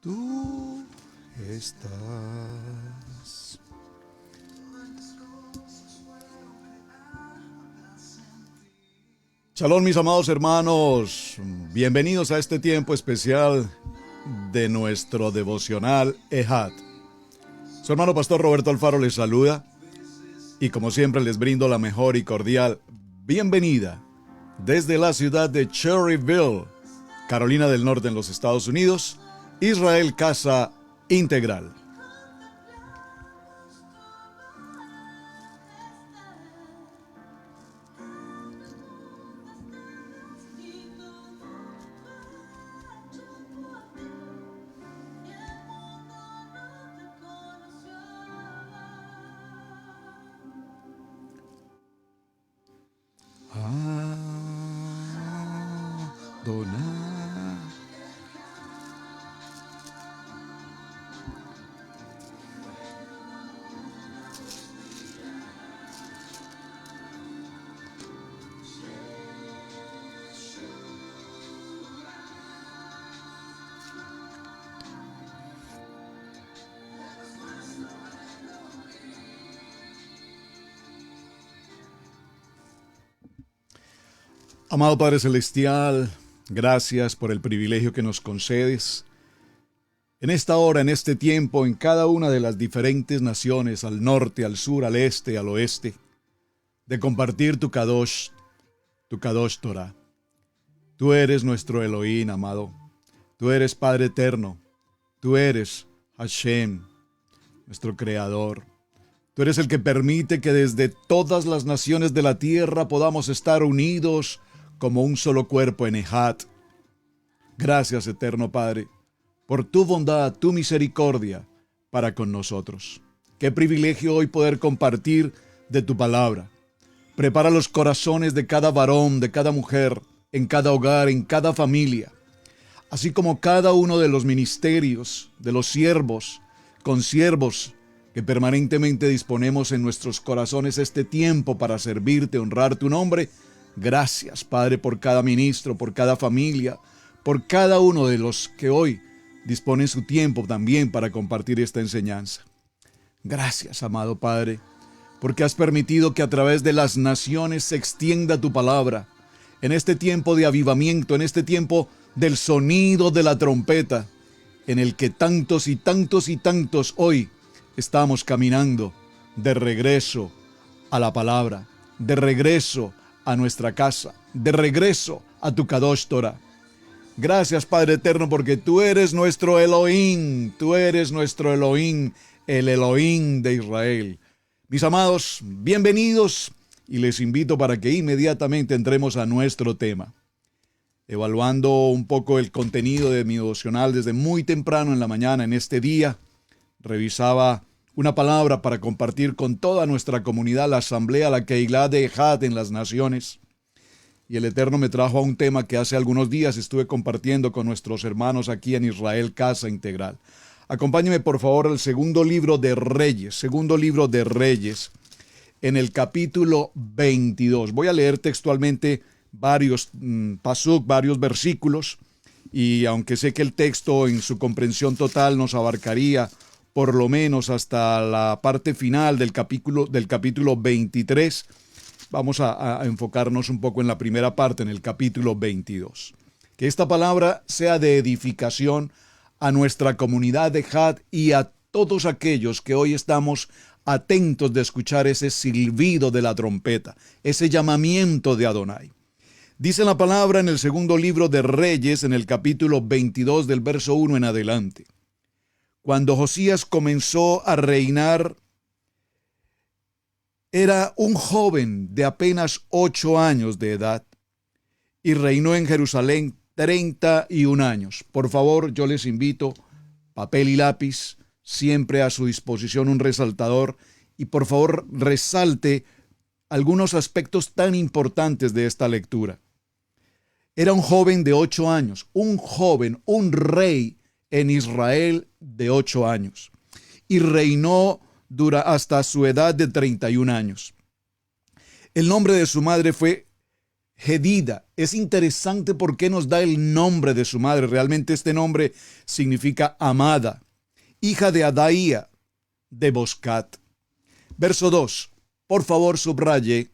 Tú estás. Shalom, mis amados hermanos, bienvenidos a este tiempo especial de nuestro devocional Ejat. Su hermano pastor Roberto Alfaro les saluda y como siempre les brindo la mejor y cordial bienvenida desde la ciudad de Cherryville, Carolina del Norte en los Estados Unidos, Israel Casa Integral. Adonai. Amado Padre Celestial, gracias por el privilegio que nos concedes en esta hora, en este tiempo, en cada una de las diferentes naciones, al norte, al sur, al este, al oeste, de compartir tu Kadosh Torah. Tú eres nuestro Elohim, amado. Tú eres Padre eterno. Tú eres Hashem, nuestro Creador. Tú eres el que permite que desde todas las naciones de la tierra podamos estar unidos como un solo cuerpo en Ejat. Gracias, eterno Padre, por tu bondad, tu misericordia para con nosotros. Qué privilegio hoy poder compartir de tu palabra. Prepara los corazones de cada varón, de cada mujer, en cada hogar, en cada familia, así como cada uno de los ministerios, de los siervos, consiervos que permanentemente disponemos en nuestros corazones este tiempo para servirte, honrar tu nombre. Gracias, Padre, por cada ministro, por cada familia, por cada uno de los que hoy disponen su tiempo también para compartir esta enseñanza. Gracias, amado Padre, porque has permitido que a través de las naciones se extienda tu palabra. En este tiempo de avivamiento, en este tiempo del sonido de la trompeta, en el que tantos y tantos y tantos hoy estamos caminando de regreso a la palabra, de regreso a nuestra casa, de regreso a tu Kadosh Torah. Gracias, Padre eterno, porque tú eres nuestro Elohim, tú eres nuestro Elohim, el Elohim de Israel. Mis amados, bienvenidos y les invito para que inmediatamente entremos a nuestro tema. Evaluando un poco el contenido de mi devocional desde muy temprano en la mañana en este día, revisaba una palabra para compartir con toda nuestra comunidad, la asamblea, la Keilah de Ejat en las naciones. Y el Eterno me trajo a un tema que hace algunos días estuve compartiendo con nuestros hermanos aquí en Israel Casa Integral. Acompáñeme por favor al segundo libro de Reyes, en el capítulo 22. Voy a leer textualmente varios pasuk, varios versículos, y aunque sé que el texto en su comprensión total nos abarcaría por lo menos hasta la parte final del capítulo 23, vamos a enfocarnos un poco en la primera parte, en el capítulo 22. Que esta palabra sea de edificación a nuestra comunidad de Ejat y a todos aquellos que hoy estamos atentos de escuchar ese silbido de la trompeta, ese llamamiento de Adonai. Dice la palabra en el segundo libro de Reyes, en el capítulo 22, del verso 1 en adelante. Cuando Josías comenzó a reinar, era un joven de apenas 8 años de edad y reinó en Jerusalén 31 años. Por favor, yo les invito, papel y lápiz, siempre a su disposición un resaltador, y por favor resalte algunos aspectos tan importantes de esta lectura. Era un joven de 8 años, un rey en Israel de 8 años, y reinó hasta su edad de 31 años. El nombre de su madre fue Jedida. Es interesante porque nos da el nombre de su madre. Realmente este nombre significa amada. Hija de Adaía, de Boscat. Verso 2. Por favor, subraye.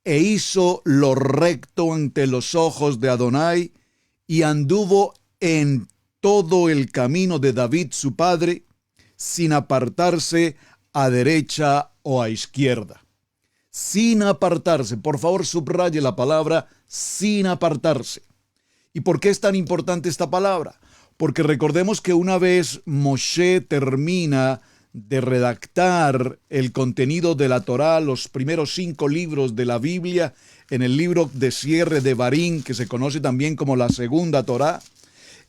E hizo lo recto ante los ojos de Adonai, y anduvo en todo el camino de David su padre, sin apartarse a derecha o a izquierda. Sin apartarse. Por favor, subraye la palabra sin apartarse. ¿Y por qué es tan importante esta palabra? Porque recordemos que una vez Moshe termina de redactar el contenido de la Torá, los primeros 5 libros de la Biblia, en el libro de cierre de Barín, que se conoce también como la segunda Torá,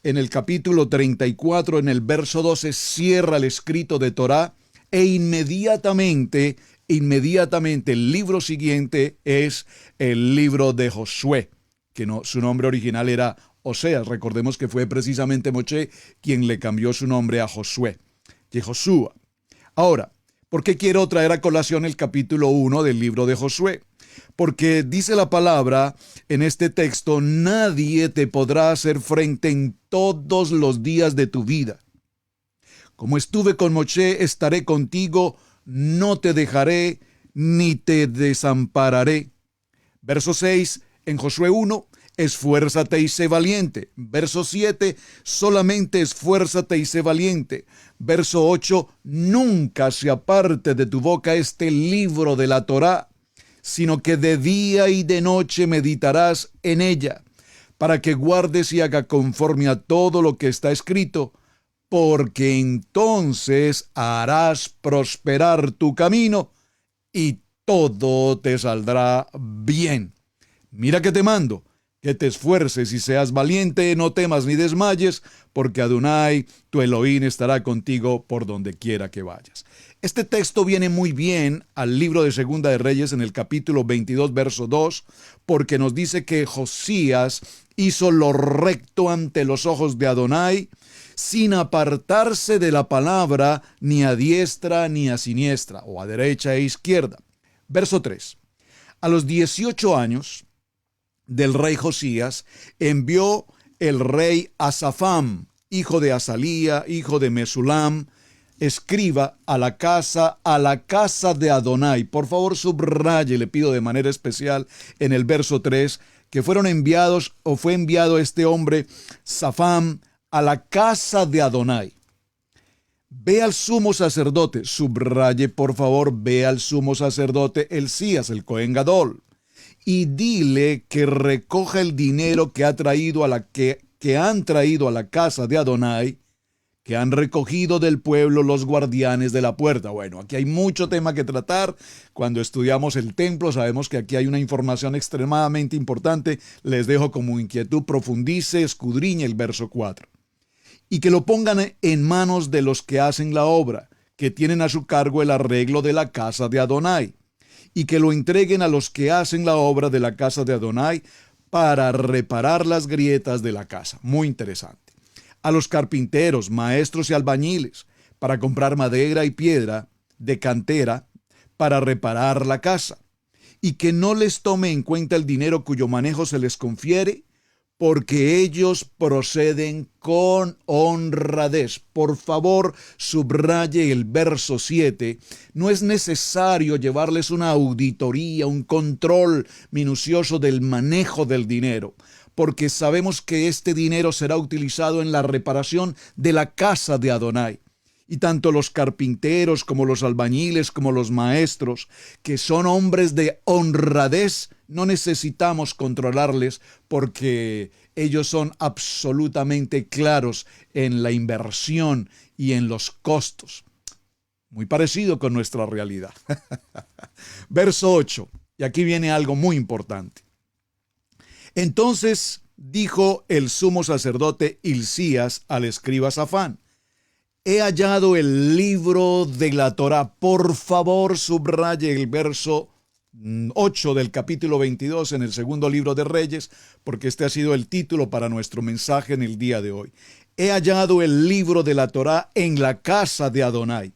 en el capítulo 34, en el verso 12, cierra el escrito de Torá, e inmediatamente el libro siguiente es el libro de Josué, que su nombre original era Oseas. Recordemos que fue precisamente Moshe quien le cambió su nombre a Josué, Yehoshua. Ahora, ¿por qué quiero traer a colación el capítulo 1 del libro de Josué? Porque dice la palabra en este texto: nadie te podrá hacer frente en todos los días de tu vida. Como estuve con Moshe, estaré contigo, no te dejaré ni te desampararé. Verso 6, en Josué 1, esfuérzate y sé valiente. Verso 7, solamente esfuérzate y sé valiente. Verso 8, nunca se aparte de tu boca este libro de la Torá, sino que de día y de noche meditarás en ella, para que guardes y haga conforme a todo lo que está escrito, porque entonces harás prosperar tu camino y todo te saldrá bien. Mira que te mando, que te esfuerces y seas valiente, no temas ni desmayes, porque Adonai, tu Elohim, estará contigo por donde quiera que vayas. Este texto viene muy bien al libro de Segunda de Reyes en el capítulo 22, verso 2, porque nos dice que Josías hizo lo recto ante los ojos de Adonai, sin apartarse de la palabra ni a diestra ni a siniestra, o a derecha e izquierda. Verso 3. A los 18 años del rey Josías, envió el rey a Safam, hijo de Asalía, hijo de Mesulam, escriba a la casa de Adonai. Por favor, subraye, le pido de manera especial en el verso 3, que fueron enviados, o fue enviado este hombre, Safam, a la casa de Adonai. Ve al sumo sacerdote, subraye por favor, ve al sumo sacerdote Elías, el Cohen Gadol, y dile que recoja el dinero que han traído a la casa de Adonai, que han recogido del pueblo los guardianes de la puerta. Bueno, aquí hay mucho tema que tratar. Cuando estudiamos el templo, sabemos que aquí hay una información extremadamente importante. Les dejo como inquietud, profundice, escudriñe el verso 4. Y que lo pongan en manos de los que hacen la obra, que tienen a su cargo el arreglo de la casa de Adonai, y que lo entreguen a los que hacen la obra de la casa de Adonai para reparar las grietas de la casa. Muy interesante. A los carpinteros, maestros y albañiles, para comprar madera y piedra de cantera para reparar la casa, y que no les tome en cuenta el dinero cuyo manejo se les confiere, porque ellos proceden con honradez. Por favor, subraye el verso 7. No es necesario llevarles una auditoría, un control minucioso del manejo del dinero, porque sabemos que este dinero será utilizado en la reparación de la casa de Adonai. Y tanto los carpinteros como los albañiles como los maestros, que son hombres de honradez, no necesitamos controlarles porque ellos son absolutamente claros en la inversión y en los costos. Muy parecido con nuestra realidad. Verso 8, y aquí viene algo muy importante. Entonces dijo el sumo sacerdote Hilcías al escriba Safán: he hallado el libro de la Torá. Por favor, subraye el verso 8 del capítulo 22 en el segundo libro de Reyes, porque este ha sido el título para nuestro mensaje en el día de hoy. He hallado el libro de la Torá en la casa de Adonai.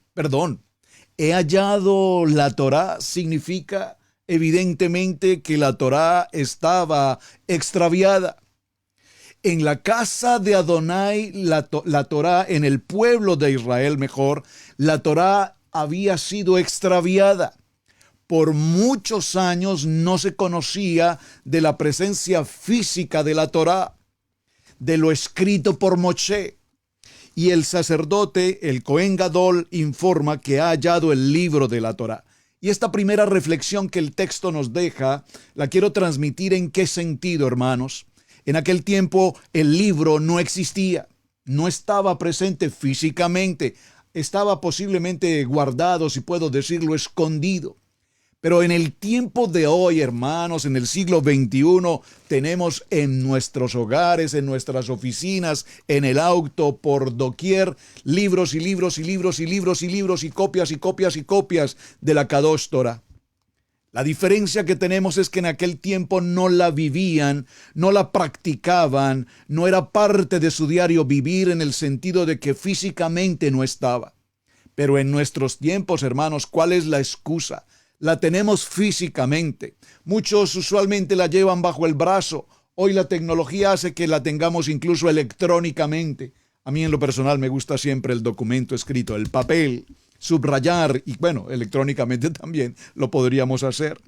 He hallado la Torá significa evidentemente que la Torá estaba extraviada. En la casa de Adonai, la Torá, en el pueblo de Israel mejor, la Torá había sido extraviada. Por muchos años no se conocía de la presencia física de la Torá, de lo escrito por Moshe. Y el sacerdote, el Cohen Gadol, informa que ha hallado el libro de la Torá. Y esta primera reflexión que el texto nos deja, la quiero transmitir en qué sentido, hermanos. En aquel tiempo el libro no existía, no estaba presente físicamente, estaba posiblemente guardado, si puedo decirlo, escondido. Pero en el tiempo de hoy, hermanos, en el siglo XXI, tenemos en nuestros hogares, en nuestras oficinas, en el auto, por doquier, libros y libros y libros y libros y libros y copias y copias y copias de la Kadosh Torah. La diferencia que tenemos es que en aquel tiempo no la vivían, no la practicaban, no era parte de su diario vivir en el sentido de que físicamente no estaba. Pero en nuestros tiempos, hermanos, ¿cuál es la excusa? La tenemos físicamente. Muchos usualmente la llevan bajo el brazo. Hoy la tecnología hace que la tengamos incluso electrónicamente. A mí en lo personal me gusta siempre el documento escrito, el papel, subrayar y bueno, electrónicamente también lo podríamos hacer.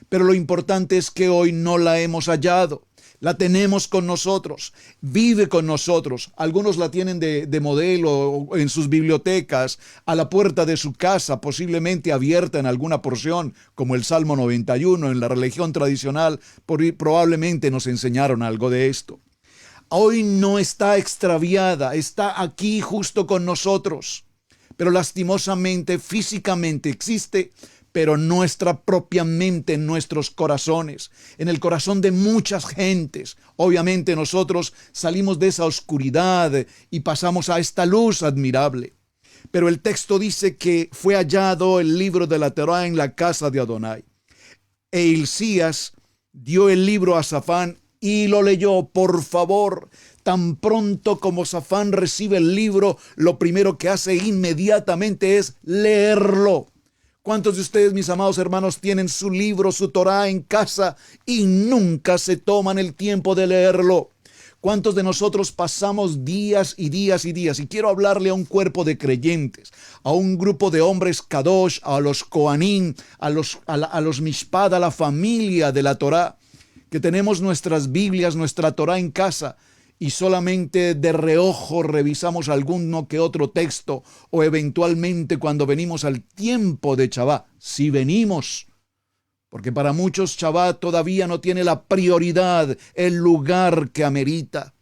Pero lo importante es que hoy no la hemos hallado. La tenemos con nosotros, vive con nosotros. Algunos la tienen de modelo en sus bibliotecas, a la puerta de su casa, posiblemente abierta en alguna porción, como el Salmo 91 en la religión tradicional, probablemente nos enseñaron algo de esto. Hoy no está extraviada, está aquí justo con nosotros, pero lastimosamente, físicamente existe, pero no está propiamente en nuestros corazones, en el corazón de muchas gentes. Obviamente nosotros salimos de esa oscuridad y pasamos a esta luz admirable. Pero el texto dice que fue hallado el libro de la Torá en la casa de Adonai. E Hilcías dio el libro a Safán y lo leyó. Por favor, tan pronto como Safán recibe el libro, lo primero que hace inmediatamente es leerlo. ¿Cuántos de ustedes, mis amados hermanos, tienen su libro, su Torá en casa y nunca se toman el tiempo de leerlo? ¿Cuántos de nosotros pasamos días y días y días? Y quiero hablarle a un cuerpo de creyentes, a un grupo de hombres Kadosh, a los Kohanim, a los Mishpad, a la familia de la Torá, que tenemos nuestras Biblias, nuestra Torá en casa, y solamente de reojo revisamos alguno que otro texto, o eventualmente cuando venimos al tiempo de Shabbat, si venimos, porque para muchos Shabbat todavía no tiene la prioridad, el lugar que amerita,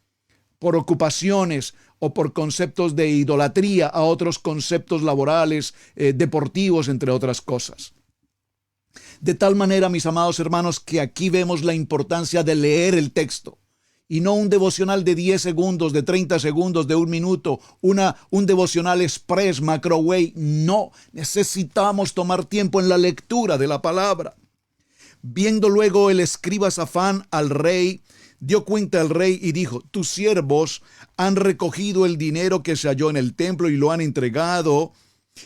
por ocupaciones o por conceptos de idolatría a otros conceptos laborales, deportivos, entre otras cosas. De tal manera, mis amados hermanos, que aquí vemos la importancia de leer el texto. Y no un devocional de 10 segundos, de 30 segundos, de un minuto, un devocional express, microwave. No, necesitamos tomar tiempo en la lectura de la palabra. Viendo luego el escriba Safán al rey, dio cuenta al rey y dijo: tus siervos han recogido el dinero que se halló en el templo y lo han entregado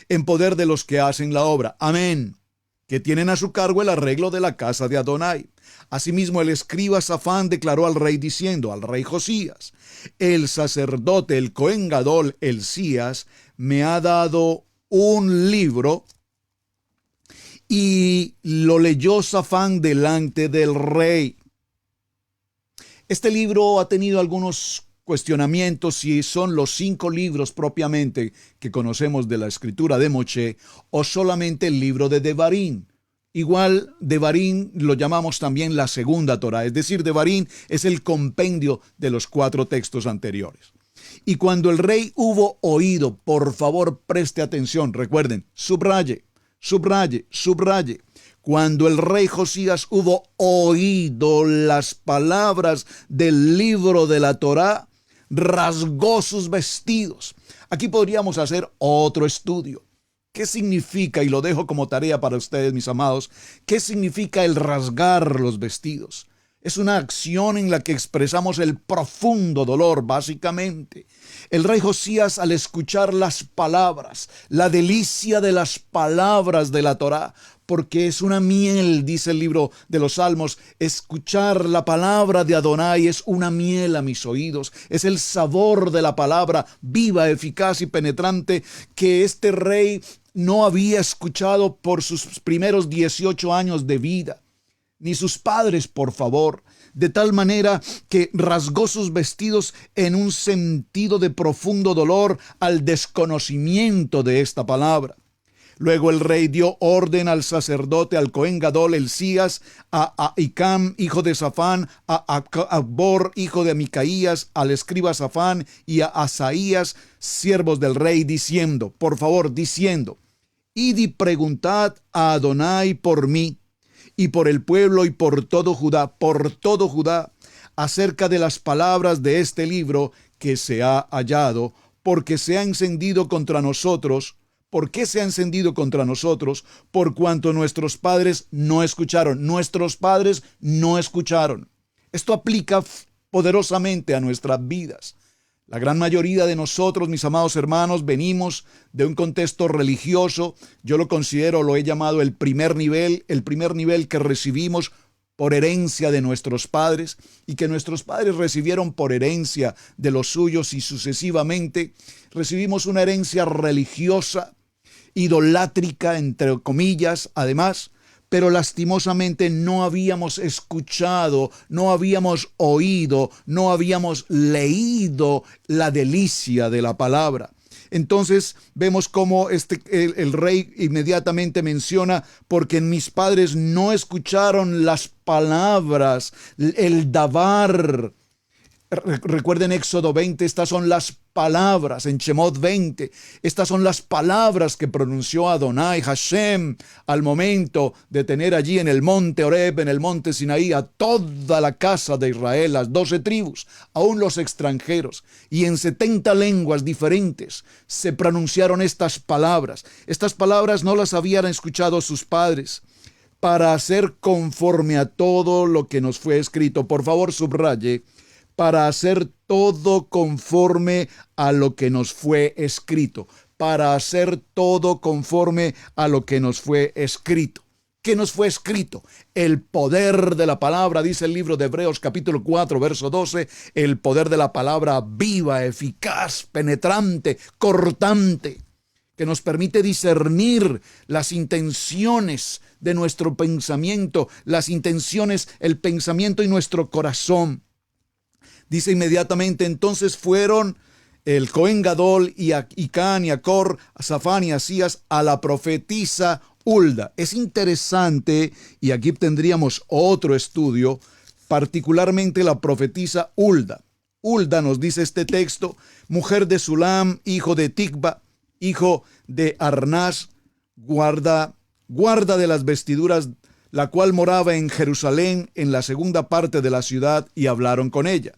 en poder de los que hacen la obra. Amén. Que tienen a su cargo el arreglo de la casa de Adonai. Asimismo, el escriba Safán declaró al rey diciendo, al rey Josías: el sacerdote, el Cohen Gadol, Hilcías, me ha dado un libro. Y lo leyó Safán delante del rey. Este libro ha tenido algunos cuestionamientos si son los 5 libros propiamente que conocemos de la escritura de Moshe o solamente el libro de Devarim. Igual, Devarim lo llamamos también la segunda Torá, es decir, Devarim es el compendio de los 4 textos anteriores. Y cuando el rey hubo oído, por favor preste atención, recuerden, subraye. Cuando el rey Josías hubo oído las palabras del libro de la Torá, rasgó sus vestidos. Aquí podríamos hacer otro estudio. ¿Qué significa? Y lo dejo como tarea para ustedes, mis amados. ¿Qué significa el rasgar los vestidos? Es una acción en la que expresamos el profundo dolor, básicamente. El rey Josías, al escuchar las palabras, la delicia de las palabras de la Torá, porque es una miel, dice el libro de los Salmos, escuchar la palabra de Adonai es una miel a mis oídos, es el sabor de la palabra viva, eficaz y penetrante que este rey no había escuchado por sus primeros 18 años de vida, ni sus padres, por favor, de tal manera que rasgó sus vestidos en un sentido de profundo dolor al desconocimiento de esta palabra. Luego el rey dio orden al sacerdote, al Cohen Gadol Elías, a Ahicam, hijo de Safán, a Acbor, hijo de Micaías, al escriba Safán y a Asaías, siervos del rey, diciendo, por favor, diciendo, id y preguntad a Adonai por mí, y por el pueblo y por todo Judá, acerca de las palabras de este libro que se ha hallado, porque se ha encendido contra nosotros. ¿Por qué se ha encendido contra nosotros? Por cuanto nuestros padres no escucharon. Nuestros padres no escucharon. Esto aplica poderosamente a nuestras vidas. La gran mayoría de nosotros, mis amados hermanos, venimos de un contexto religioso. Yo lo considero, lo he llamado el primer nivel que recibimos por herencia de nuestros padres y que nuestros padres recibieron por herencia de los suyos y sucesivamente recibimos una herencia religiosa, idolátrica, entre comillas, además, pero lastimosamente no habíamos escuchado, no habíamos oído, no habíamos leído la delicia de la palabra. Entonces vemos cómo el rey inmediatamente menciona, porque mis padres no escucharon las palabras, el davar. Recuerden Éxodo 20, estas son las palabras, en Shemot 20, estas son las palabras que pronunció Adonai, Hashem, al momento de tener allí en el monte Horeb, en el monte Sinaí, a toda la casa de Israel, las 12 tribus, aún los extranjeros, y en 70 lenguas diferentes se pronunciaron estas palabras. Estas palabras no las habían escuchado sus padres, para hacer conforme a todo lo que nos fue escrito. Por favor, subraye, para hacer todo conforme a lo que nos fue escrito, para hacer todo conforme a lo que nos fue escrito. ¿Qué nos fue escrito? El poder de la palabra, dice el libro de Hebreos capítulo 4, verso 12, el poder de la palabra viva, eficaz, penetrante, cortante, que nos permite discernir las intenciones de nuestro pensamiento, las intenciones, el pensamiento y nuestro corazón. Dice inmediatamente, entonces fueron el Cohen Gadol y Ahicam y Acor, Safán y Asías a la profetisa Hulda. Es interesante, y aquí tendríamos otro estudio, particularmente la profetisa Hulda. Hulda, nos dice este texto, mujer de Sulam, hijo de Tikba, hijo de Arnás, guarda de las vestiduras, la cual moraba en Jerusalén, en la segunda parte de la ciudad, y hablaron con ella.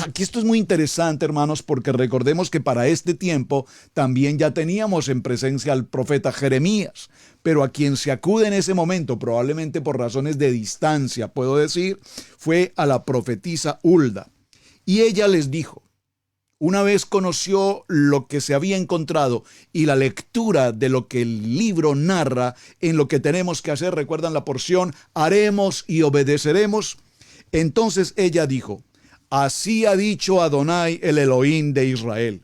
Aquí esto es muy interesante, hermanos, porque recordemos que para este tiempo también ya teníamos en presencia al profeta Jeremías, pero a quien se acude en ese momento, probablemente por razones de distancia, puedo decir, fue a la profetisa Hulda. Y ella les dijo, una vez conoció lo que se había encontrado y la lectura de lo que el libro narra en lo que tenemos que hacer, recuerdan la porción, haremos y obedeceremos. Entonces ella dijo, así ha dicho Adonai, el Elohim de Israel.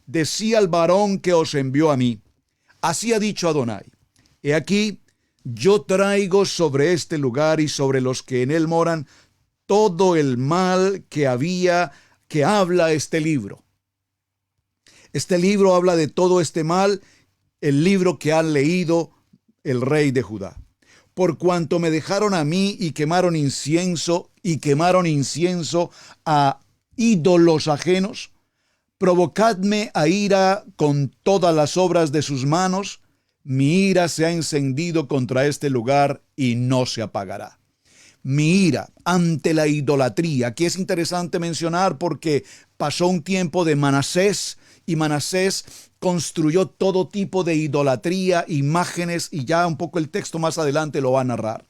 Decía al varón que os envió a mí. Así ha dicho Adonai. He aquí, yo traigo sobre este lugar y sobre los que en él moran todo el mal que habla este libro. Este libro habla de todo este mal, el libro que han leído el rey de Judá. Por cuanto me dejaron a mí y quemaron incienso a ídolos ajenos, provocadme a ira con todas las obras de sus manos, mi ira se ha encendido contra este lugar y no se apagará. Mi ira ante la idolatría. Aquí es interesante mencionar porque pasó un tiempo de Manasés y Manasés construyó todo tipo de idolatría, imágenes, y ya un poco el texto más adelante lo va a narrar.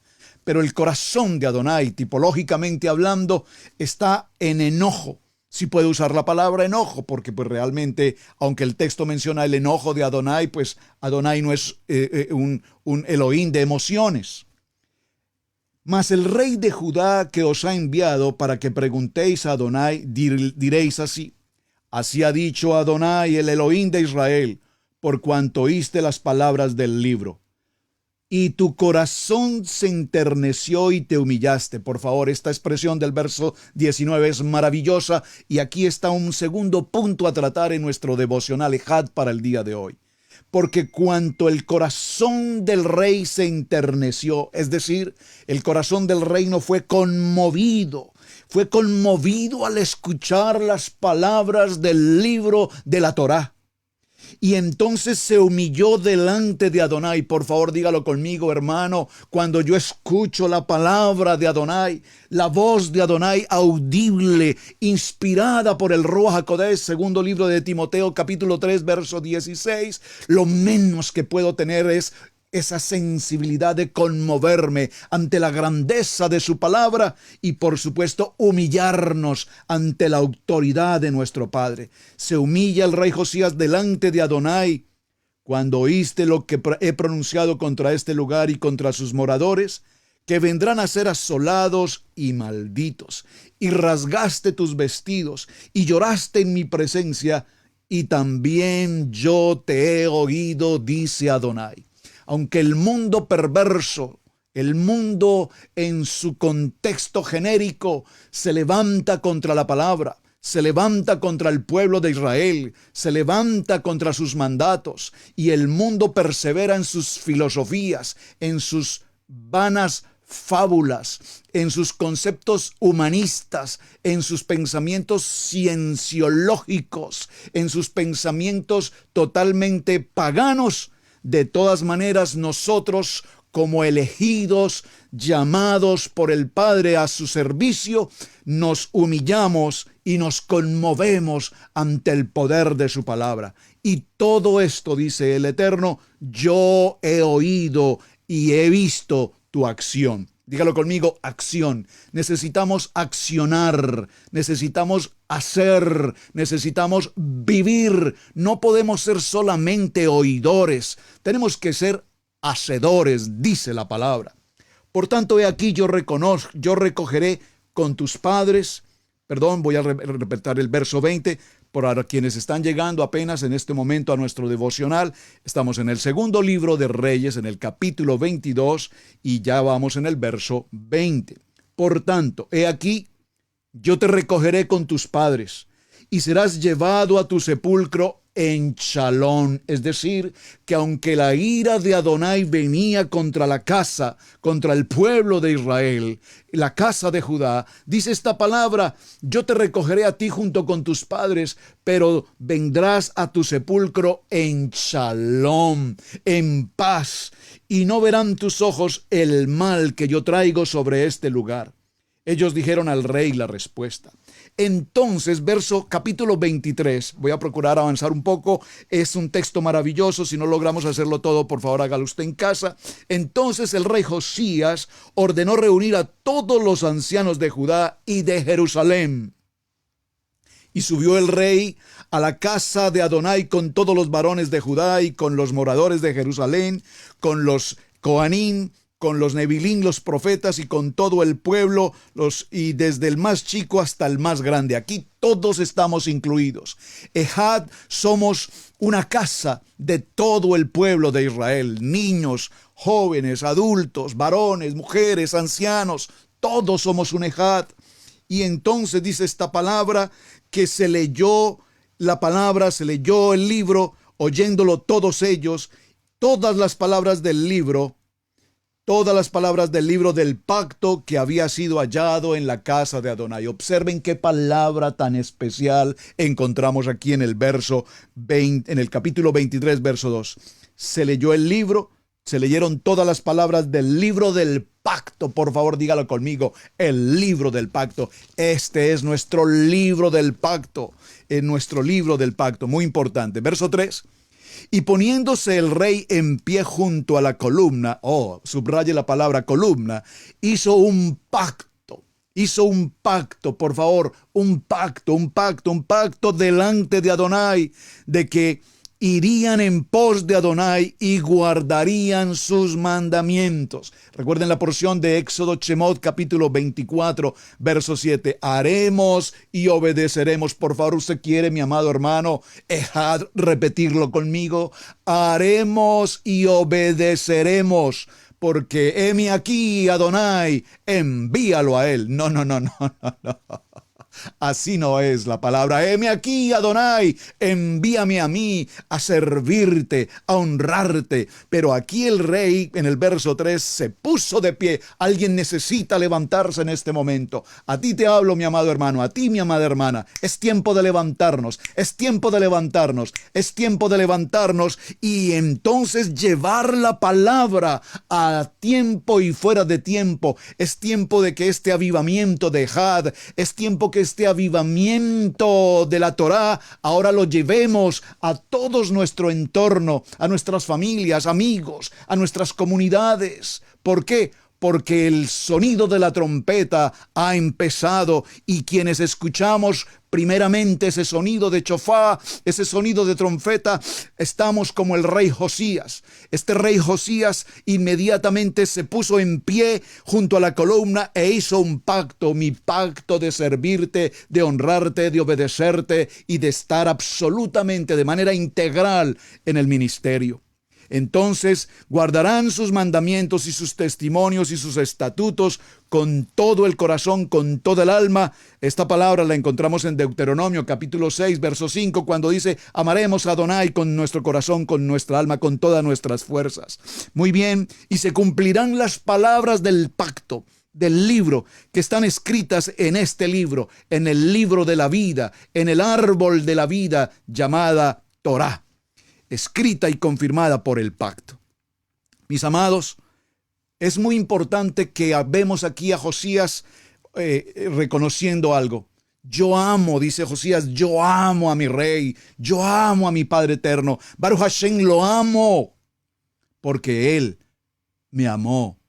pero el corazón de Adonai, tipológicamente hablando, está en enojo. Si puede usar la palabra enojo, porque pues realmente, aunque el texto menciona el enojo de Adonai, pues Adonai no es un Elohim de emociones. Mas el rey de Judá que os ha enviado para que preguntéis a Adonai, diréis así: así ha dicho Adonai, el Elohim de Israel, por cuanto oíste las palabras del libro. Y tu corazón se enterneció y te humillaste. Por favor, esta expresión del verso 19 es maravillosa y aquí está un segundo punto a tratar en nuestro devocional Ejad para el día de hoy. Porque cuanto el corazón del rey se enterneció, es decir, el corazón del reino fue conmovido al escuchar las palabras del libro de la Torá. Y entonces se humilló delante de Adonai. Por favor, dígalo conmigo, hermano. Cuando yo escucho la palabra de Adonai, la voz de Adonai audible, inspirada por el Ruach HaKodesh, segundo libro de Timoteo, capítulo 3, verso 16, lo menos que puedo tener es esa sensibilidad de conmoverme ante la grandeza de su palabra y, por supuesto, humillarnos ante la autoridad de nuestro Padre. Se humilla el rey Josías delante de Adonai. Cuando oíste lo que he pronunciado contra este lugar y contra sus moradores, que vendrán a ser asolados y malditos, y rasgaste tus vestidos y lloraste en mi presencia, y también yo te he oído, dice Adonai. Aunque el mundo perverso, el mundo en su contexto genérico, se levanta contra la palabra, se levanta contra el pueblo de Israel, se levanta contra sus mandatos, y el mundo persevera en sus filosofías, en sus vanas fábulas, en sus conceptos humanistas, en sus pensamientos cienciológicos, en sus pensamientos totalmente paganos. De todas maneras, nosotros, como elegidos, llamados por el Padre a su servicio, nos humillamos y nos conmovemos ante el poder de su palabra. Y todo esto, dice el Eterno, yo he oído y he visto tu acción. Dígalo conmigo, acción. Necesitamos accionar, necesitamos hacer, necesitamos vivir. No podemos ser solamente oidores, tenemos que ser hacedores, dice la palabra. Por tanto, he aquí yo recogeré con tus padres, voy a repetir el verso 20, para quienes están llegando apenas en este momento a nuestro devocional. Estamos en el segundo libro de Reyes, en el capítulo 22, y ya vamos en el verso 20. Por tanto, he aquí, yo te recogeré con tus padres, y serás llevado a tu sepulcro en Shalom. Es decir, que aunque la ira de Adonai venía contra la casa, contra el pueblo de Israel, la casa de Judá, dice esta palabra: yo te recogeré a ti junto con tus padres, pero vendrás a tu sepulcro en Shalom, en paz, y no verán tus ojos el mal que yo traigo sobre este lugar. Ellos dijeron al rey la respuesta. Entonces, capítulo 23, voy a procurar avanzar un poco, es un texto maravilloso, si no logramos hacerlo todo, por favor hágalo usted en casa. Entonces el rey Josías ordenó reunir a todos los ancianos de Judá y de Jerusalén. Y subió el rey a la casa de Adonai con todos los varones de Judá y con los moradores de Jerusalén, con los Coanín, con los Nebilín, los profetas, y con todo el pueblo, y desde el más chico hasta el más grande. Aquí todos estamos incluidos. Ejad, somos una casa de todo el pueblo de Israel. Niños, jóvenes, adultos, varones, mujeres, ancianos, todos somos un Ejad. Y entonces dice esta palabra que se leyó la palabra, se leyó el libro, oyéndolo todos ellos, todas las palabras del libro del pacto que había sido hallado en la casa de Adonai. Observen qué palabra tan especial encontramos aquí en el verso 20, en el capítulo 23, verso 2. Se leyó el libro, se leyeron todas las palabras del libro del pacto. Por favor, dígalo conmigo, el libro del pacto. Este es nuestro libro del pacto, nuestro libro del pacto, muy importante. Verso 3. Y poniéndose el rey en pie junto a la columna, subraye la palabra columna, hizo un pacto, por favor, un pacto delante de Adonai, de que irían en pos de Adonai y guardarían sus mandamientos. Recuerden la porción de Éxodo Shemot, capítulo 24, verso 7. Haremos y obedeceremos. Por favor, usted quiere, mi amado hermano, repetirlo conmigo. Haremos y obedeceremos. Porque heme aquí, Adonai, envíalo a él. No. Así no es la palabra. Heme aquí, Adonai, envíame a mí a servirte, a honrarte. Pero aquí el rey, en el verso 3, se puso de pie. Alguien necesita levantarse en este momento. A ti te hablo, mi amado hermano, a ti, mi amada hermana. Es tiempo de levantarnos, es tiempo de levantarnos, es tiempo de levantarnos y entonces llevar la palabra a tiempo y fuera de tiempo. Es tiempo de que este avivamiento de Had, es tiempo que este avivamiento de la Torá ahora lo llevemos a todo nuestro entorno, a nuestras familias, amigos, a nuestras comunidades. ¿Por qué? Porque el sonido de la trompeta ha empezado y quienes escuchamos primeramente ese sonido de chofá, ese sonido de trompeta, estamos como el rey Josías. Este rey Josías inmediatamente se puso en pie junto a la columna e hizo un pacto, mi pacto de servirte, de honrarte, de obedecerte y de estar absolutamente de manera integral en el ministerio. Entonces guardarán sus mandamientos y sus testimonios y sus estatutos con todo el corazón, con toda el alma. Esta palabra la encontramos en Deuteronomio capítulo 6, verso 5, cuando dice: amaremos a Adonai con nuestro corazón, con nuestra alma, con todas nuestras fuerzas. Muy bien, y se cumplirán las palabras del pacto, del libro, que están escritas en este libro, en el libro de la vida, en el árbol de la vida llamada Torá, escrita y confirmada por el pacto. Mis amados, es muy importante que vemos aquí a Josías reconociendo algo. Yo amo, dice Josías, yo amo a mi rey, yo amo a mi Padre eterno. Baruch Hashem, lo amo, porque Él me amó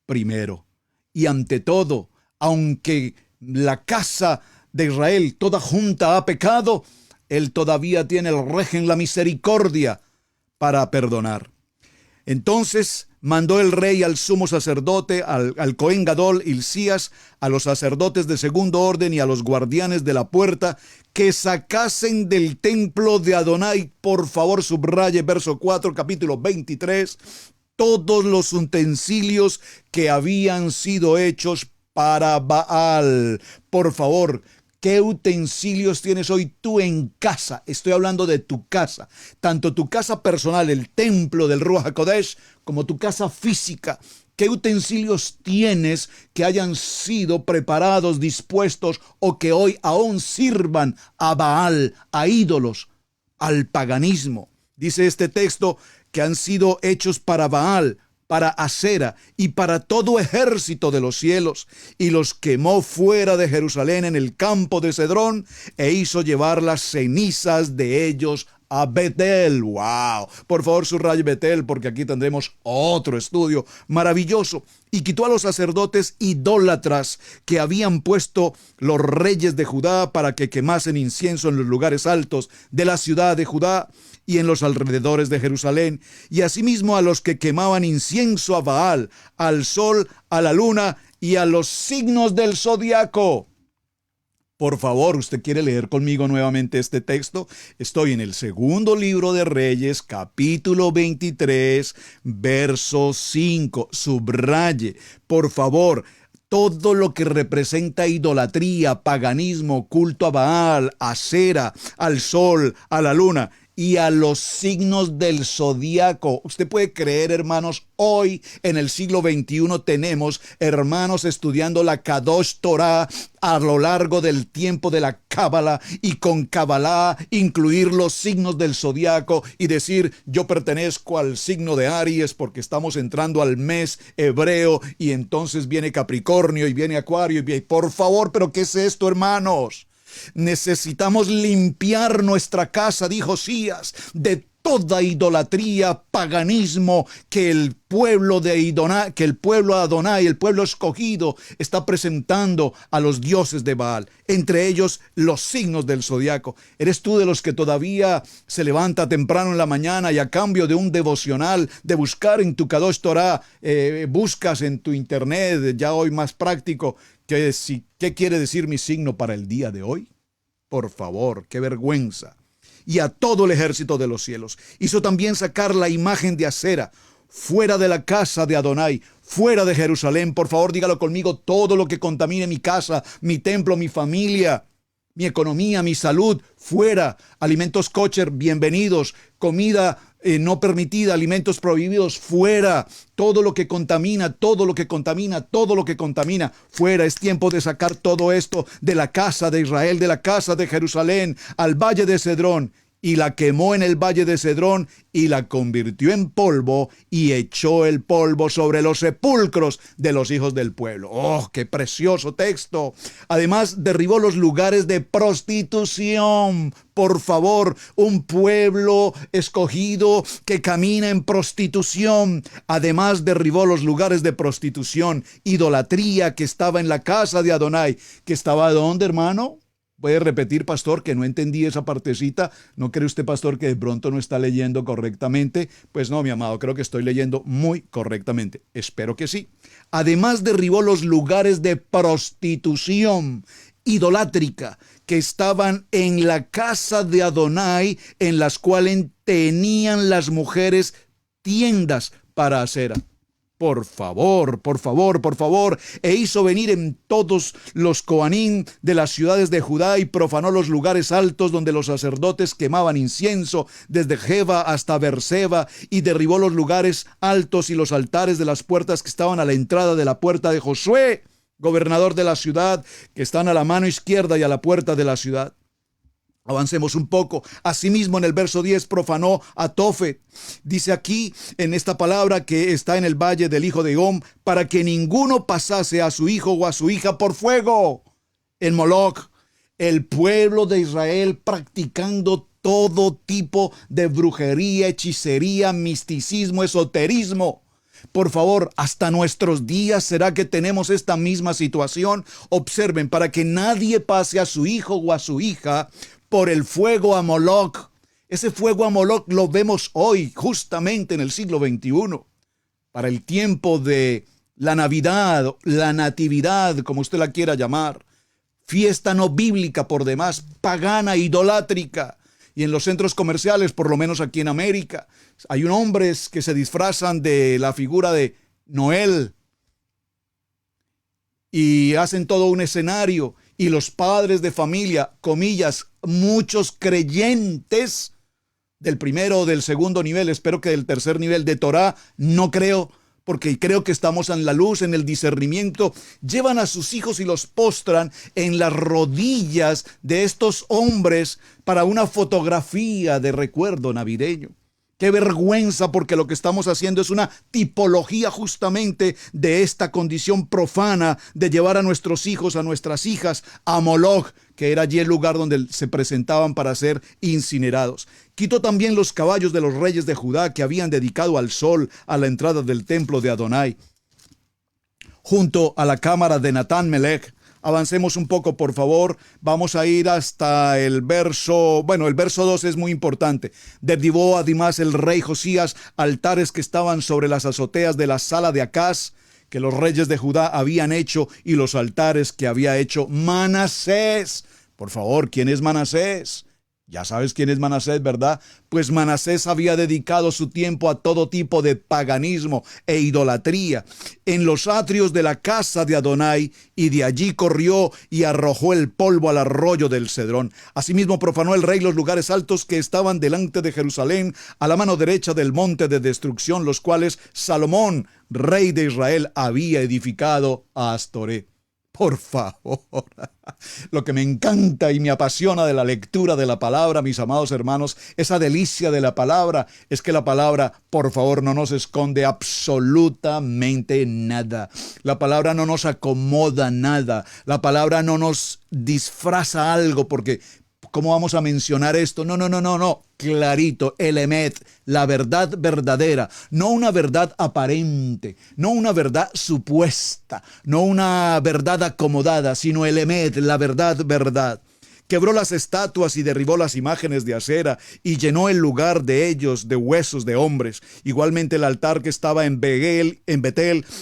primero. Y ante todo, aunque la casa de Israel toda junta ha pecado, Él todavía tiene el régimen, la misericordia para perdonar. Entonces mandó el rey al sumo sacerdote, al Cohen Gadol, Hilcías, a los sacerdotes de segundo orden y a los guardianes de la puerta, que sacasen del templo de Adonai, por favor subraye verso 4, capítulo 23, todos los utensilios que habían sido hechos para Baal. Por favor, ¿qué utensilios tienes hoy tú en casa? Estoy hablando de tu casa. Tanto tu casa personal, el templo del Ruach HaKodesh, como tu casa física. ¿Qué utensilios tienes que hayan sido preparados, dispuestos o que hoy aún sirvan a Baal, a ídolos, al paganismo? Dice este texto que han sido hechos para Baal, para Acera y para todo ejército de los cielos, y los quemó fuera de Jerusalén en el campo de Cedrón, e hizo llevar las cenizas de ellos a Betel. ¡Wow! Por favor, subraye Betel, porque aquí tendremos otro estudio maravilloso. Y quitó a los sacerdotes idólatras que habían puesto los reyes de Judá para que quemasen incienso en los lugares altos de la ciudad de Judá y en los alrededores de Jerusalén, y asimismo a los que quemaban incienso a Baal, al sol, a la luna y a los signos del zodiaco. Por favor, ¿usted quiere leer conmigo nuevamente este texto? Estoy en el segundo libro de Reyes, capítulo 23, verso 5. Subraye, por favor, todo lo que representa idolatría, paganismo, culto a Baal, a Acera, al sol, a la luna y a los signos del zodiaco. Usted puede creer, hermanos, hoy en el siglo XXI tenemos hermanos estudiando la Kadosh Torah a lo largo del tiempo de la Cábala, y con Cábala incluir los signos del zodiaco y decir: yo pertenezco al signo de Aries porque estamos entrando al mes hebreo y entonces viene Capricornio y viene Acuario y por favor, ¿pero qué es esto, hermanos? Necesitamos limpiar nuestra casa, dijo Josías, de toda idolatría, paganismo que el pueblo de Adonai, el pueblo escogido, está presentando a los dioses de Baal, entre ellos los signos del zodiaco. ¿Eres tú de los que todavía se levanta temprano en la mañana y a cambio de un devocional, de buscar en tu Kadosh Torah, buscas en tu internet, ya hoy más práctico, qué quiere decir mi signo para el día de hoy? Por favor, qué vergüenza. Y a todo el ejército de los cielos. Hizo también sacar la imagen de Acera fuera de la casa de Adonai, fuera de Jerusalén. Por favor, dígalo conmigo: todo lo que contamine mi casa, mi templo, mi familia, mi economía, mi salud, fuera. Alimentos kosher, bienvenidos. Comida no permitida, alimentos prohibidos, fuera. Todo lo que contamina, todo lo que contamina, todo lo que contamina, fuera. Es tiempo de sacar todo esto de la casa de Israel, de la casa de Jerusalén, al valle de Cedrón. Y la quemó en el valle de Cedrón y la convirtió en polvo y echó el polvo sobre los sepulcros de los hijos del pueblo. ¡Oh, qué precioso texto! Además, derribó los lugares de prostitución. Por favor, un pueblo escogido que camina en prostitución. Además, derribó los lugares de prostitución, idolatría que estaba en la casa de Adonai. ¿Que estaba dónde, hermano? ¿Puede repetir, pastor, que no entendí esa partecita? ¿No cree usted, pastor, que de pronto no está leyendo correctamente? Pues no, mi amado, creo que estoy leyendo muy correctamente. Espero que sí. Además, derribó los lugares de prostitución idolátrica que estaban en la casa de Adonai, en las cuales tenían las mujeres tiendas para acera. Por favor, por favor, por favor. E hizo venir en todos los Coanín de las ciudades de Judá y profanó los lugares altos donde los sacerdotes quemaban incienso, desde Jeba hasta Berseba, y derribó los lugares altos y los altares de las puertas que estaban a la entrada de la puerta de Josué, gobernador de la ciudad, que están a la mano izquierda y a la puerta de la ciudad. Avancemos un poco. Asimismo, en el verso 10 profanó a Tofet. Dice aquí en esta palabra que está en el valle del hijo de Gom, para que ninguno pasase a su hijo o a su hija por fuego. En Moloch, el pueblo de Israel practicando todo tipo de brujería, hechicería, misticismo, esoterismo. Por favor, hasta nuestros días será que tenemos esta misma situación. Observen, para que nadie pase a su hijo o a su hija por el fuego a Moloch. Ese fuego a Moloch lo vemos hoy, justamente en el siglo XXI. Para el tiempo de la Navidad, la Natividad, como usted la quiera llamar. Fiesta no bíblica por demás, pagana, idolátrica. Y en los centros comerciales, por lo menos aquí en América, hay hombres que se disfrazan de la figura de Noel y hacen todo un escenario. Y los padres de familia, comillas, muchos creyentes del primero o del segundo nivel, espero que del tercer nivel de Torah, no creo, porque creo que estamos en la luz, en el discernimiento, llevan a sus hijos y los postran en las rodillas de estos hombres para una fotografía de recuerdo navideño. ¡Qué vergüenza! Porque lo que estamos haciendo es una tipología justamente de esta condición profana de llevar a nuestros hijos, a nuestras hijas, a Moloch, que era allí el lugar donde se presentaban para ser incinerados. Quitó también los caballos de los reyes de Judá que habían dedicado al sol a la entrada del templo de Adonai, junto a la cámara de Natán Melech. Avancemos un poco, por favor. Vamos a ir hasta el verso 2 es muy importante. Derribó además el rey Josías altares que estaban sobre las azoteas de la sala de Acaz, que los reyes de Judá habían hecho, y los altares que había hecho Manasés. Por favor, ¿quién es Manasés? Ya sabes quién es Manasés, ¿verdad? Pues Manasés había dedicado su tiempo a todo tipo de paganismo e idolatría en los atrios de la casa de Adonai, y de allí corrió y arrojó el polvo al arroyo del Cedrón. Asimismo profanó el rey los lugares altos que estaban delante de Jerusalén, a la mano derecha del monte de destrucción, los cuales Salomón, rey de Israel, había edificado a Astoré. Por favor, lo que me encanta y me apasiona de la lectura de la palabra, mis amados hermanos, esa delicia de la palabra, es que la palabra, por favor, no nos esconde absolutamente nada. La palabra no nos acomoda nada. La palabra no nos disfraza algo porque ¿cómo vamos a mencionar esto? No. Clarito, el emet, la verdad verdadera, no una verdad aparente, no una verdad supuesta, no una verdad acomodada, sino el emet, la verdad. Quebró las estatuas y derribó las imágenes de acera y llenó el lugar de ellos de huesos de hombres. Igualmente el altar que estaba en Betel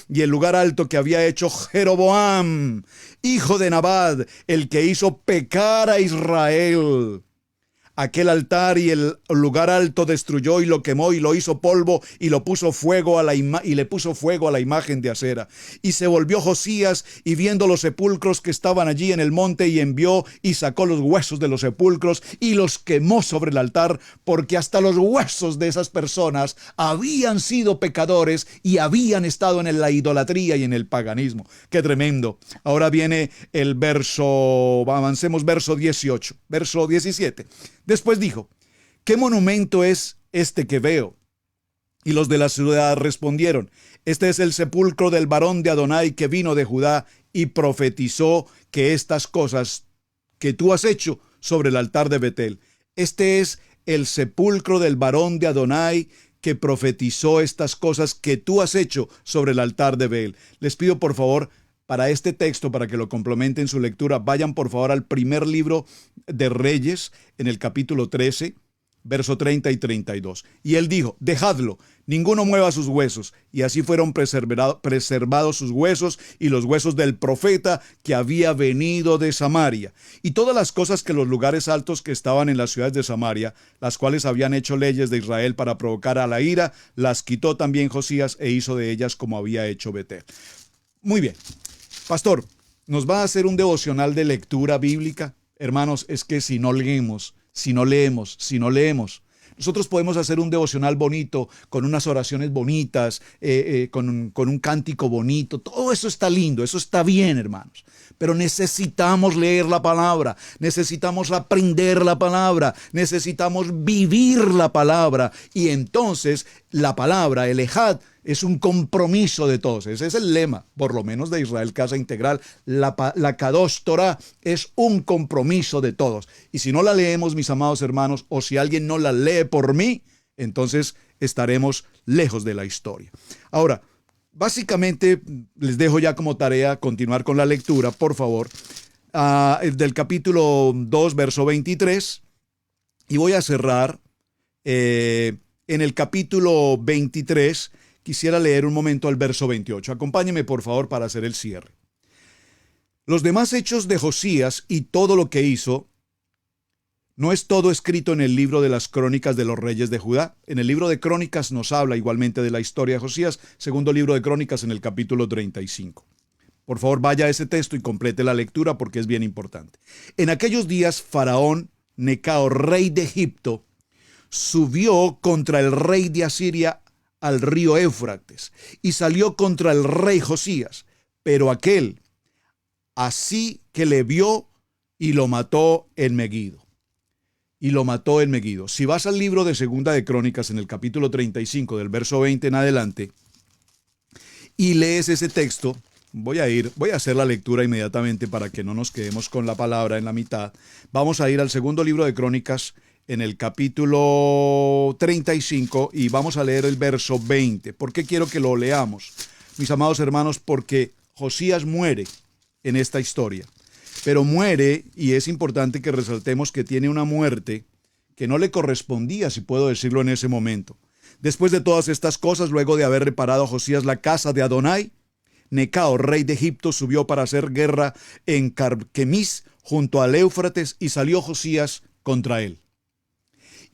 y el lugar alto que había hecho Jeroboam, hijo de Nabat, el que hizo pecar a Israel. Aquel altar y el lugar alto destruyó y lo quemó y lo hizo polvo y lo puso fuego a le puso fuego a la imagen de acera. Y se volvió Josías y viendo los sepulcros que estaban allí en el monte y envió y sacó los huesos de los sepulcros y los quemó sobre el altar, porque hasta los huesos de esas personas habían sido pecadores y habían estado en la idolatría y en el paganismo. ¡Qué tremendo! Ahora viene el avancemos verso 18, verso 17. Después dijo: ¿qué monumento es este que veo? Y los de la ciudad respondieron: este es el sepulcro del varón de Adonai que vino de Judá y profetizó que estas cosas que tú has hecho sobre el altar de Betel. Este es el sepulcro del varón de Adonai que profetizó estas cosas que tú has hecho sobre el altar de Betel. Les pido por favor, para este texto, para que lo complementen su lectura, vayan por favor al primer libro de Reyes, en el capítulo 13, verso 30 y 32. Y él dijo: dejadlo, ninguno mueva sus huesos. Y así fueron preservados sus huesos y los huesos del profeta que había venido de Samaria. Y todas las cosas que los lugares altos que estaban en las ciudades de Samaria, las cuales habían hecho leyes de Israel para provocar a la ira, las quitó también Josías e hizo de ellas como había hecho Betel. Muy bien. Pastor, ¿nos va a hacer un devocional de lectura bíblica? Hermanos, es que si no leemos, nosotros podemos hacer un devocional bonito, con unas oraciones bonitas, con un cántico bonito. Todo eso está lindo, eso está bien, hermanos. Pero necesitamos leer la palabra, necesitamos aprender la palabra, necesitamos vivir la palabra. Y entonces la palabra, el ejad, es un compromiso de todos. Ese es el lema, por lo menos de Israel Casa Integral. La Kadosh Torah es un compromiso de todos. Y si no la leemos, mis amados hermanos, o si alguien no la lee por mí, entonces estaremos lejos de la historia. Ahora, básicamente les dejo ya como tarea continuar con la lectura, por favor, del capítulo 2, verso 23. Y voy a cerrar en el capítulo 23. Quisiera leer un momento al verso 28. Acompáñeme, por favor, para hacer el cierre. Los demás hechos de Josías y todo lo que hizo, ¿no es todo escrito en el libro de las crónicas de los reyes de Judá? En el libro de Crónicas nos habla igualmente de la historia de Josías, segundo libro de Crónicas en el capítulo 35. Por favor, vaya a ese texto y complete la lectura porque es bien importante. En aquellos días, Faraón Necao, rey de Egipto, subió contra el rey de Asiria al río Éufrates y salió contra el rey Josías, pero aquel así que le vio y lo mató en Megido. Si vas al libro de Segunda de Crónicas en el capítulo 35 del verso 20 en adelante y lees ese texto, voy a hacer la lectura inmediatamente para que no nos quedemos con la palabra en la mitad. Vamos a ir al segundo libro de Crónicas en el capítulo 35 y vamos a leer el verso 20. ¿Por qué quiero que lo leamos? Mis amados hermanos, porque Josías muere en esta historia, pero muere, y es importante que resaltemos que tiene una muerte que no le correspondía, si puedo decirlo en ese momento. Después de todas estas cosas, luego de haber reparado Josías la casa de Adonai, Necao, rey de Egipto, subió para hacer guerra en Carquemis, junto al Éufrates, y salió Josías contra él.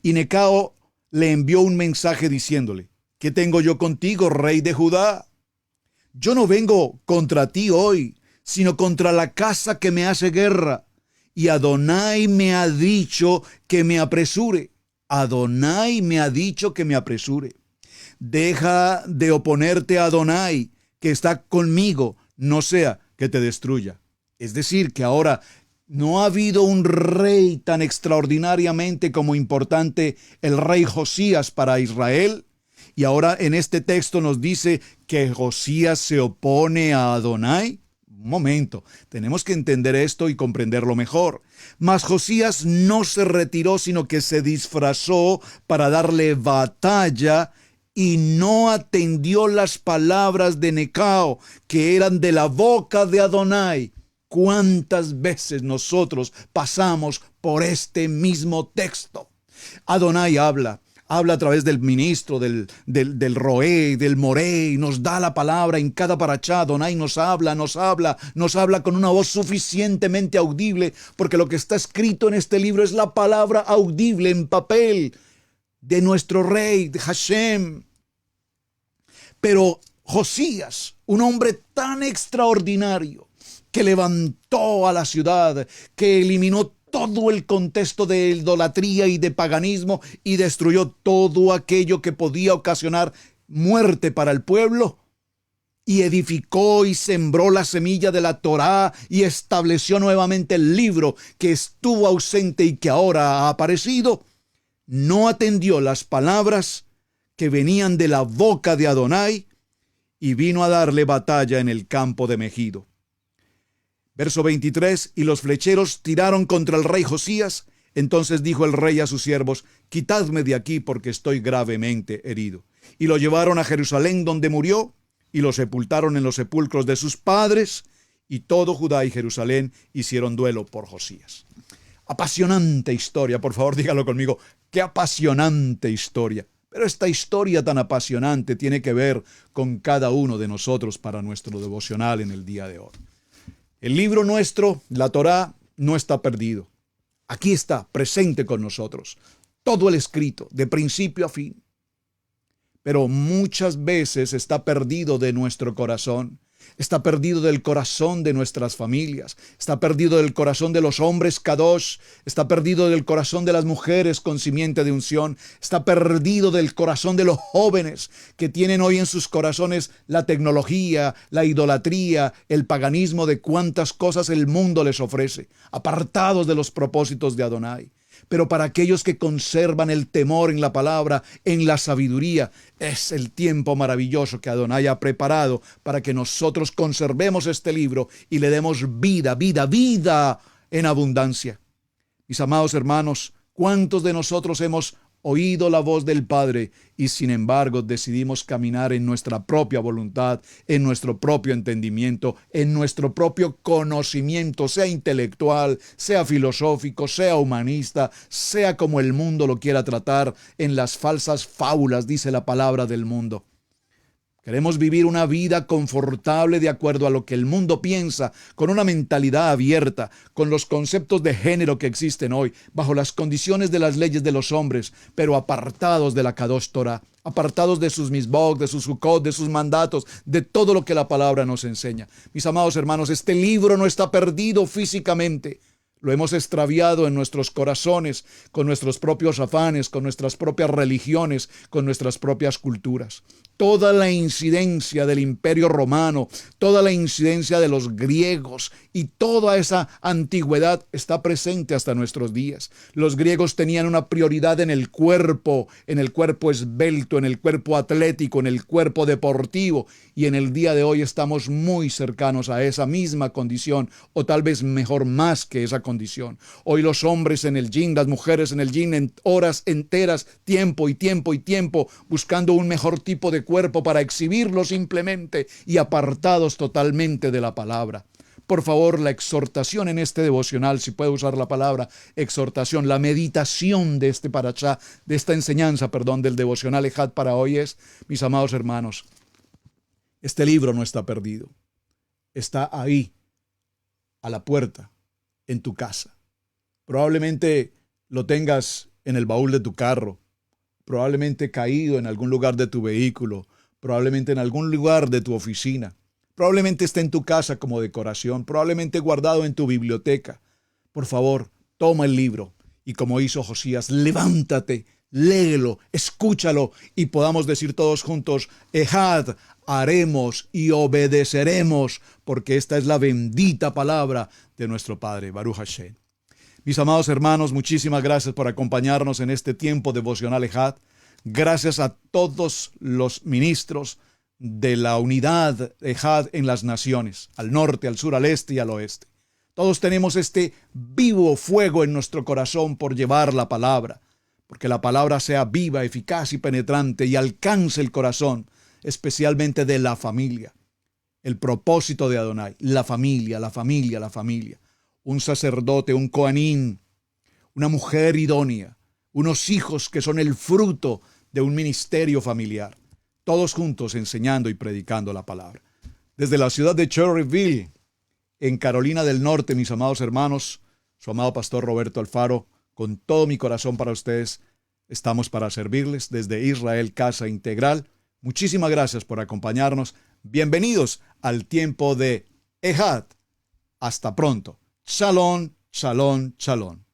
Y Necao le envió un mensaje diciéndole: ¿qué tengo yo contigo, rey de Judá? Yo no vengo contra ti hoy, sino contra la casa que me hace guerra. Y Adonai me ha dicho que me apresure. Deja de oponerte a Adonai, que está conmigo, no sea que te destruya. Es decir, que ahora no ha habido un rey tan extraordinariamente como importante el rey Josías para Israel. Y ahora en este texto nos dice que Josías se opone a Adonai. Un momento, tenemos que entender esto y comprenderlo mejor. Mas Josías no se retiró, sino que se disfrazó para darle batalla y no atendió las palabras de Necao, que eran de la boca de Adonai. ¿Cuántas veces nosotros pasamos por este mismo texto? Adonai habla a través del ministro, del roé, del moré, y nos da la palabra en cada parachá. Adonai nos habla con una voz suficientemente audible, porque lo que está escrito en este libro es la palabra audible en papel de nuestro rey, de Hashem. Pero Josías, un hombre tan extraordinario, que levantó a la ciudad, que eliminó todo el contexto de idolatría y de paganismo y destruyó todo aquello que podía ocasionar muerte para el pueblo, y edificó y sembró la semilla de la Torá y estableció nuevamente el libro que estuvo ausente y que ahora ha aparecido. No atendió las palabras que venían de la boca de Adonai y vino a darle batalla en el campo de Megido. Verso 23, y los flecheros tiraron contra el rey Josías. Entonces dijo el rey a sus siervos: quitadme de aquí, porque estoy gravemente herido. Y lo llevaron a Jerusalén, donde murió, y lo sepultaron en los sepulcros de sus padres, y todo Judá y Jerusalén hicieron duelo por Josías. Apasionante historia, por favor dígalo conmigo, qué apasionante historia. Pero esta historia tan apasionante tiene que ver con cada uno de nosotros para nuestro devocional en el día de hoy. El libro nuestro, la Torá, no está perdido. Aquí está, presente con nosotros. Todo el escrito, de principio a fin. Pero muchas veces está perdido de nuestro corazón. Está perdido del corazón de nuestras familias. Está perdido del corazón de los hombres kadosh. Está perdido del corazón de las mujeres con simiente de unción. Está perdido del corazón de los jóvenes que tienen hoy en sus corazones la tecnología, la idolatría, el paganismo de cuántas cosas el mundo les ofrece, apartados de los propósitos de Adonai. Pero para aquellos que conservan el temor en la palabra, en la sabiduría, es el tiempo maravilloso que Adonai ha preparado para que nosotros conservemos este libro y le demos vida en abundancia. Mis amados hermanos, ¿cuántos de nosotros hemos oído la voz del Padre y sin embargo decidimos caminar en nuestra propia voluntad, en nuestro propio entendimiento, en nuestro propio conocimiento, sea intelectual, sea filosófico, sea humanista, sea como el mundo lo quiera tratar, en las falsas fábulas, dice la palabra del mundo? Queremos vivir una vida confortable de acuerdo a lo que el mundo piensa, con una mentalidad abierta, con los conceptos de género que existen hoy, bajo las condiciones de las leyes de los hombres, pero apartados de la Kadosh Torah, apartados de sus misbog, de sus Sukkot, de sus mandatos, de todo lo que la palabra nos enseña. Mis amados hermanos, este libro no está perdido físicamente. Lo hemos extraviado en nuestros corazones, con nuestros propios afanes, con nuestras propias religiones, con nuestras propias culturas. Toda la incidencia del Imperio Romano, toda la incidencia de los griegos y toda esa antigüedad está presente hasta nuestros días. Los griegos tenían una prioridad en el cuerpo esbelto, en el cuerpo atlético, en el cuerpo deportivo, y en el día de hoy estamos muy cercanos a esa misma condición, o tal vez mejor, más que esa condición. Hoy los hombres en el gym, las mujeres en el gym, en horas enteras, tiempo, buscando un mejor tipo de cuerpo para exhibirlo simplemente y apartados totalmente de la palabra. Por favor, la exhortación en este devocional, si puedo usar la palabra exhortación, la meditación de este parashá, de esta enseñanza, del devocional Ejat para hoy es, mis amados hermanos, este libro no está perdido. Está ahí, a la puerta, en tu casa. Probablemente lo tengas en el baúl de tu carro, probablemente caído en algún lugar de tu vehículo, probablemente en algún lugar de tu oficina, probablemente esté en tu casa como decoración, probablemente guardado en tu biblioteca. Por favor, toma el libro y, como hizo Josías, levántate, léelo, escúchalo y podamos decir todos juntos: Ejad, haremos y obedeceremos, porque esta es la bendita palabra de nuestro Padre, Baruch Hashem. Mis amados hermanos, muchísimas gracias por acompañarnos en este tiempo devocional Ejad. Gracias a todos los ministros de la unidad Ejad en las naciones, al norte, al sur, al este y al oeste. Todos tenemos este vivo fuego en nuestro corazón por llevar la palabra, porque la palabra sea viva, eficaz y penetrante y alcance el corazón, especialmente de la familia. El propósito de Adonai, la familia, la familia, la familia. Un sacerdote, un coanín, una mujer idónea, unos hijos que son el fruto de un ministerio familiar. Todos juntos enseñando y predicando la palabra. Desde la ciudad de Cherryville, en Carolina del Norte, mis amados hermanos, su amado pastor Roberto Alfaro, con todo mi corazón para ustedes, estamos para servirles desde Israel Casa Integral. Muchísimas gracias por acompañarnos. Bienvenidos al tiempo de Ejad. Hasta pronto. Shalom, shalom, shalom.